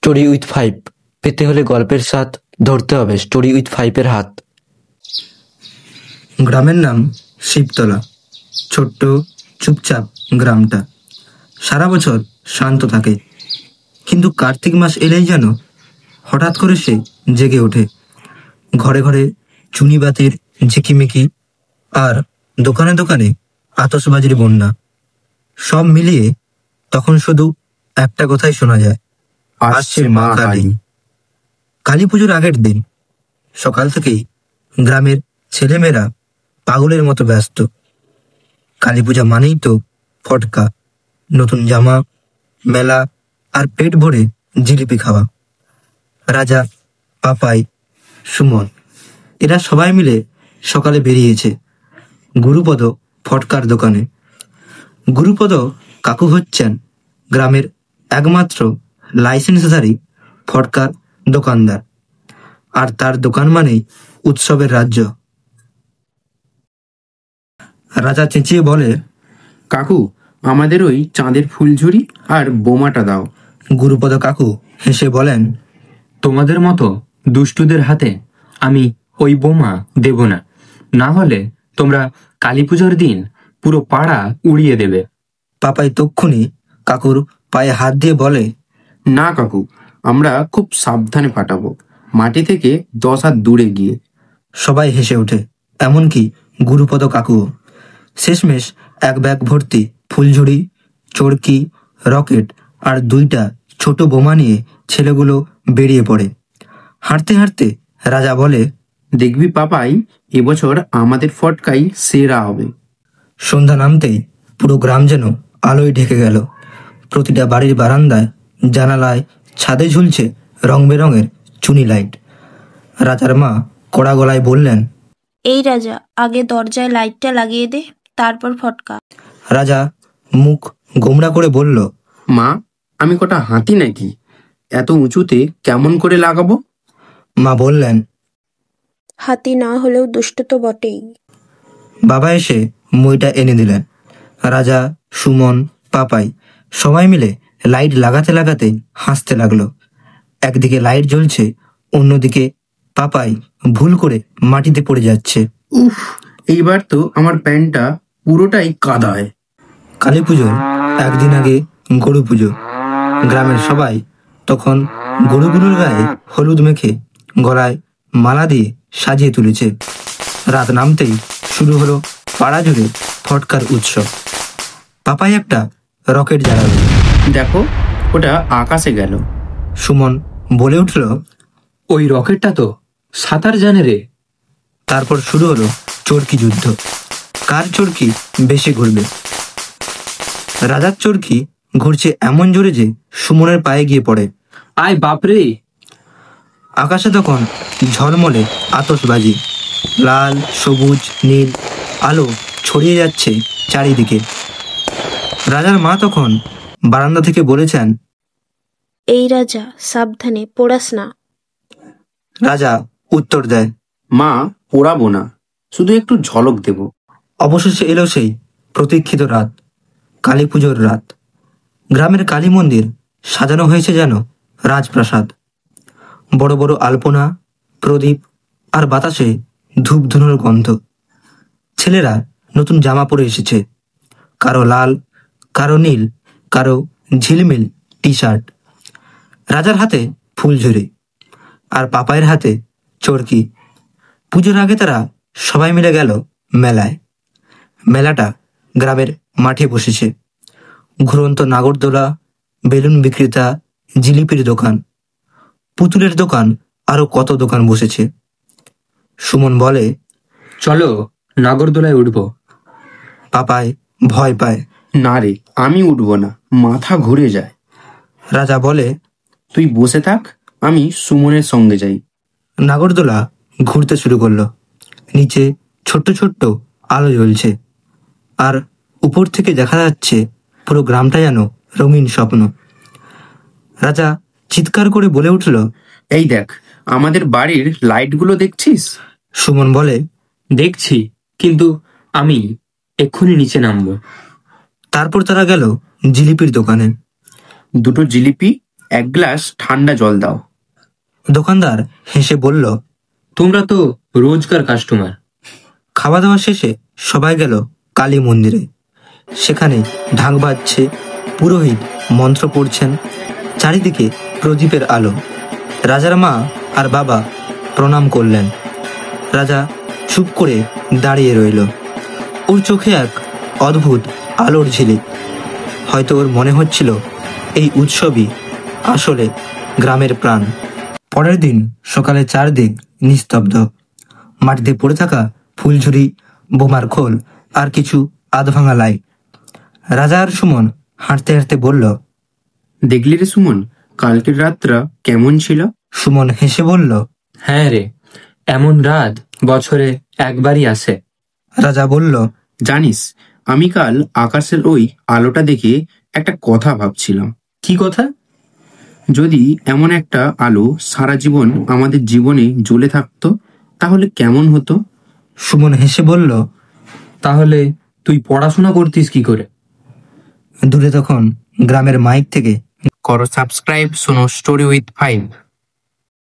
Story with five পেতে হলে গল্পের স্বাদ ধরতে হবে স্টোরি উইথ ফাইভের হাত। গ্রামের নাম শিবতলা। ছোট্ট চুপচাপ গ্রামটা সারা বছর শান্ত থাকে, কিন্তু কার্তিক মাস এলেই যেন হঠাৎ করে সে জেগে ওঠে। ঘরে ঘরে চুনি বাতির ঝিকিমিকি আর দোকানে দোকানে আতশবাজির বন্যা। সব মিলিয়ে তখন শুধু একটা কথাই শোনা যায়, আসছে মা কালী। কালী পুজোর আগের দিন সকাল থেকেই গ্রামের ছেলেমেয়েরা পাগলের মতো ব্যস্ত। কালী পূজা মানেই তো ফটকা, নতুন জামা, মেলা আর পেট ভরে জিলিপি খাওয়া। রাজা, পাপাই, সুমন এরা সবাই মিলে সকালে বেরিয়েছে গুরুপদ ফটকার দোকানে। গুরুপদ কাকু হচ্ছেন গ্রামের একমাত্র লাইসেন্সধারী ফটকার দোকানদার, আর তার দোকান মানেই উৎসবের রাজ্য। রাজা চেঁচিয়ে বলে, কাকু, আমাদের ওই চাঁদের ফুলঝুরি আর বোমাটা দাও। গুরুপদ কাকু হেসে বলেন, তোমাদের মতো দুষ্টুদের হাতে আমি ওই বোমা দেব না, না হলে তোমরা কালী পুজোর দিন পুরো পাড়া উড়িয়ে দেবে। পাপাই তক্ষুনি কাকুর পায়ে হাত দিয়ে বলে, না কাকু, আমরা খুব সাবধানে ফাটাবো, মাটি থেকে 10 হাত দূরে গিয়ে। সবাই হেসে ওঠে, এমনকি গুরুপদ কাকুও। শেষমেশ এক ব্যাগ ভর্তি ফুলঝুরি, চরকি, রকেট আর 2টা ছোট বোমা নিয়ে ছেলেগুলো বেরিয়ে পড়ে। হাঁটতে হাঁটতে রাজা বলে, দেখবি পাপাই, এবছর আমাদের ফটকাই সেরা হবে। সন্ধ্যা নামতেই পুরো গ্রাম যেন আলোয় ঢেকে গেল। প্রতিটা বাড়ির বারান্দায়, জানালায়, ছাদে ঝুলছে রং বেরঙের চুনি লাইট। রাজার মা কড়া গলায় বললেন, এই রাজা, আগে দরজায় লাইটটা লাগিয়ে দে, তারপর ফটকা। রাজা মুখ গোমড়া করে বলল, মা, আমি কটা হাতি নাকি, এত উঁচুতে কেমন করে লাগাবো? মা বললেন, হাতি না হলেও দুষ্ট তো বটেই। বাবা এসে মইটা এনে দিলেন। রাজা, সুমন, পাপাই সবাই মিলে লাইট লাগাতে লাগাতে হাসতে লাগলো। একদিকে লাইট জ্বলছে, অন্যদিকে পাপাই ভুল করে মাটিতে পড়ে যাচ্ছে। উফ, এইবার তো আমার প্যান্টটা পুরোটাই কাদায়। কালী পুজোর একদিন আগে গরু পুজো। গ্রামের সবাই তখন গরুগুলোর গায়ে হলুদ মেখে গলায় মালা দিয়ে সাজিয়ে তুলেছে। রাত নামতেই শুরু হলো পাড়া জুড়ে ফটকার উৎসব। পাপাই একটা রকেট জ্বালালো। দেখো, ওটা আকাশে গেল। সুমন বলে উঠল, ওই রকেটটা তো সাঁতার জানে রে। তারপর শুরু হলো চরকি যুদ্ধ, কার চরকি বেশি ঘুরবে। রাজার চরকি ঘুরছে এমন জোরে যে সুমনের পায়ে গিয়ে পড়ে। আয় বাপরে! আকাশে তখন ঝলমলে আতশবাজি, লাল, সবুজ, নীল আলো ছড়িয়ে যাচ্ছে চারিদিকে। রাজার মা তখন বারান্দা থেকে বলেছেন, এই রাজা, সাবধানে পড়াস না। রাজা উত্তর দেয়, মা, পোড়াবো না, শুধু একটু ঝলক দেব। অবশেষে এলো সেই প্রতীক্ষিত রাত, কালী পুজোর রাত। গ্রামের কালী মন্দির সাজানো হয়েছে যেন রাজপ্রাসাদ। বড় বড় আলপনা, প্রদীপ আর বাতাসে ধূপ ধুনোর গন্ধ। ছেলেরা নতুন জামা পরে এসেছে, কারো লাল, কারো নীল, কারো ঝিলমিল টি শার্ট। রাজার হাতে ফুলঝুরি আর পাপাইয়ের হাতে চরকি। পুজোর আগে তারা সবাই মিলে গেল মেলায়। মেলাটা গ্রামের মাঠে বসেছে। ঘুরন্ত নাগরদোলা, বেলুন বিক্রেতা, জিলিপির দোকান, পুতুলের দোকান, আরো কত দোকান বসেছে। সুমন বলে, চলো নাগরদোলায় উঠবো। পাপাই ভয় পায়। না রে, আমি উঠবো না, মাথা ঘুরে যায়। রাজা বলে, তুই বসে থাক, আমি সুমনের সঙ্গে যাই। নাগরদোলা ঘুরতে শুরু করলো। নিচে ছোট্ট ছোট্ট আলো জ্বলছে, আর উপর থেকে দেখা যাচ্ছে পুরো গ্রামটা যেন রঙিন স্বপ্ন। রাজা চিৎকার করে বলে উঠল, এই দেখ, আমাদের বাড়ির লাইটগুলো দেখছিস? সুমন বলে, দেখছি, কিন্তু আমি এক্ষুনি নিচে নামবো। তারপর তারা গেল জিলিপির দোকানে। 2টো জিলিপি, এক গ্লাস ঠান্ডা জল দাও। দোকানদার হেসে বলল। তোমরা তো রোজকার কাস্টমার। খাওয়া দাওয়া শেষে সবাই গেল কালী মন্দিরে। সেখানে ঢাক বাজছে, পুরোহিত মন্ত্র পড়ছেন, চারিদিকে প্রদীপের আলো। রাজার মা আর বাবা প্রণাম করলেন। রাজা চুপ করে দাঁড়িয়ে রইল। ওর চোখে এক অদ্ভুত আলোর ঝিলিক। হয়তো ওর মনে হচ্ছিল এই উৎসবই আসলে গ্রামের প্রাণ। পরের দিন সকালে চারদিক নিস্তব্ধ। মাটিতে পড়ে থাকা ফুলঝুরি, বোমার খোল আর কিছু আধভাঙা লাইট। রাজা আর সুমন হাঁটতে হাঁটতে বলল। দেখলি রে সুমন, কালকের রাতটা কেমন ছিল? সুমন হেসে বলল। হ্যাঁ রে, এমন রাত বছরে একবারই আসে। রাজা বলল। জানিস, আমি কাল আকাশের ওই আলোটা দেখে একটা কথা ভাবছিলাম। কি কথা? যদি এমন একটা আলো সারা জীবন আমাদের জীবনে জ্বলে থাকতো তাহলে কেমন হতো? সুমন হেসে বলল। তাহলে তুই পড়াশোনা করতিস কি করে? দূরে তখন গ্রামের মাইক থেকে করো সাবস্ক্রাইব, শোনো স্টোরি উইথ 5।